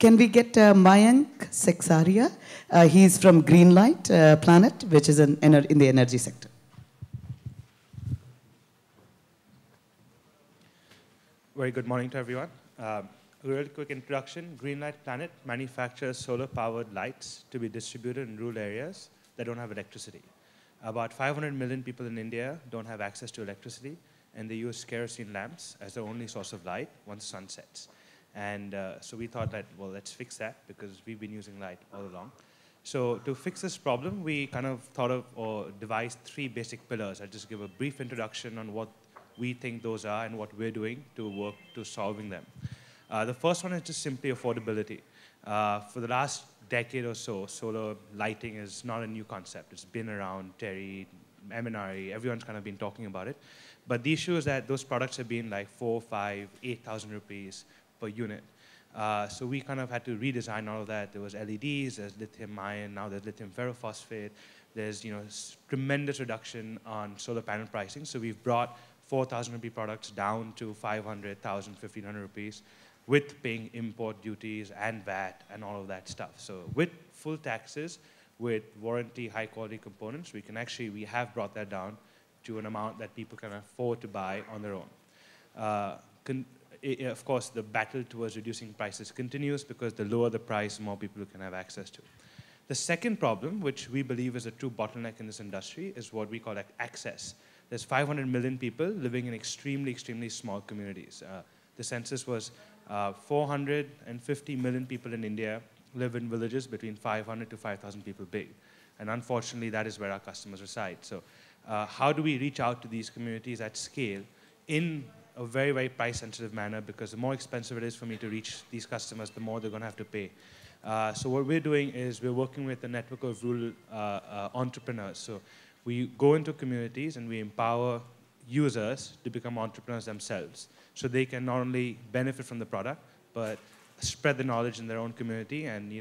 Can we get Mayank Sekhsaria? He's from Greenlight Planet, which is in the energy sector. Very good morning to everyone. A real quick introduction. Greenlight Planet manufactures solar-powered lights to be distributed in rural areas that don't have electricity. About 500 million people in India don't have access to electricity, and they use kerosene lamps as their only source of light once the sun sets. And so we thought that, well, let's fix that, because we've been using light all along. So to fix this problem, we kind of thought of or devised 3 basic pillars. I'll just give a brief introduction on what we think those are and what we're doing to work to solving them. The first one is just simply affordability. For the last decade or so, solar lighting is not a new concept. It's been around. Terry, MNRE, everyone's kind of been talking about it. But the issue is that those products have been like 4, 5, 8,000 rupees per unit. So we kind of had to redesign all of that. There was LEDs, there's lithium ion, now there's lithium ferrophosphate. There's tremendous reduction on solar panel pricing. So we've brought 4,000 rupee products down to 500, 1,000, 1,500 rupees with paying import duties and VAT and all of that stuff. So with full taxes, with warranty, high quality components, we have brought that down to an amount that people can afford to buy on their own. Of course, the battle towards reducing prices continues, because the lower the price, more people can have access to. The second problem, which we believe is a true bottleneck in this industry, is what we call access. There's 500 million people living in extremely, extremely small communities. The census was 450 million people in India live in villages between 500 to 5,000 people big. And unfortunately, that is where our customers reside. So how do we reach out to these communities at scale in a very, very price-sensitive manner? Because the more expensive it is for me to reach these customers, the more they're going to have to pay. So what we're doing is we're working with a network of rural entrepreneurs. So we go into communities and we empower users to become entrepreneurs themselves, so they can not only benefit from the product, but spread the knowledge in their own community and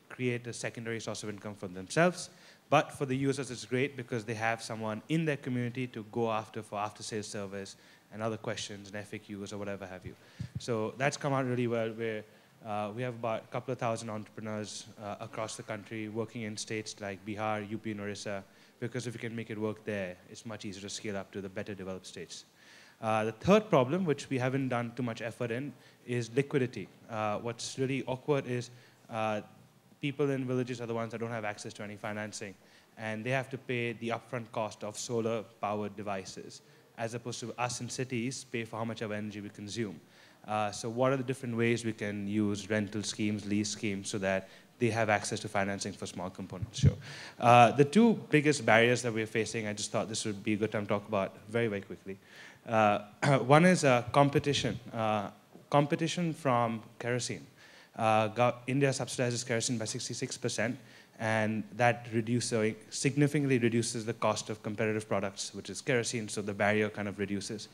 create a secondary source of income for themselves. But for the users, it's great because they have someone in their community to go after for after-sales service and other questions and FAQs or whatever have you. So that's come out really well. We have about a couple of thousand entrepreneurs across the country working in states like Bihar, UP, and Orissa, because if you can make it work there, it's much easier to scale up to the better developed states. The third problem, which we haven't done too much effort in, is liquidity. What's really awkward is people in villages are the ones that don't have access to any financing, and they have to pay the upfront cost of solar-powered devices, as opposed to us in cities pay for how much of energy we consume. So what are the different ways we can use rental schemes, lease schemes, so that they have access to financing for small components? Sure. The 2 biggest barriers that we're facing, I just thought this would be a good time to talk about very, very quickly. One is competition. Competition from kerosene. India subsidizes kerosene by 66%, and that significantly reduces the cost of competitive products, which is kerosene, so the barrier kind of reduces.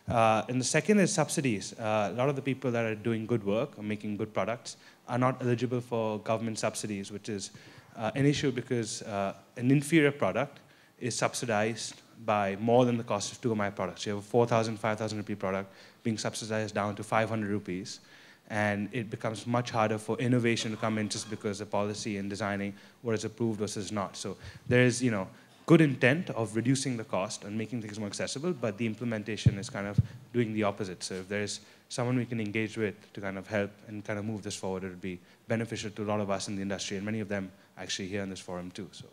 And the second is subsidies. A lot of the people that are doing good work or making good products are not eligible for government subsidies, which is an issue because an inferior product is subsidized by more than the cost of 2 of my products. You have a 4,000, 5,000 rupee product being subsidized down to 500 rupees, and it becomes much harder for innovation to come in just because the policy and designing what is approved versus not. So there's good intent of reducing the cost and making things more accessible, but the implementation is kind of doing the opposite. So if there's someone we can engage with to kind of help and kind of move this forward, it would be beneficial to a lot of us in the industry, and many of them actually here in this forum too. So.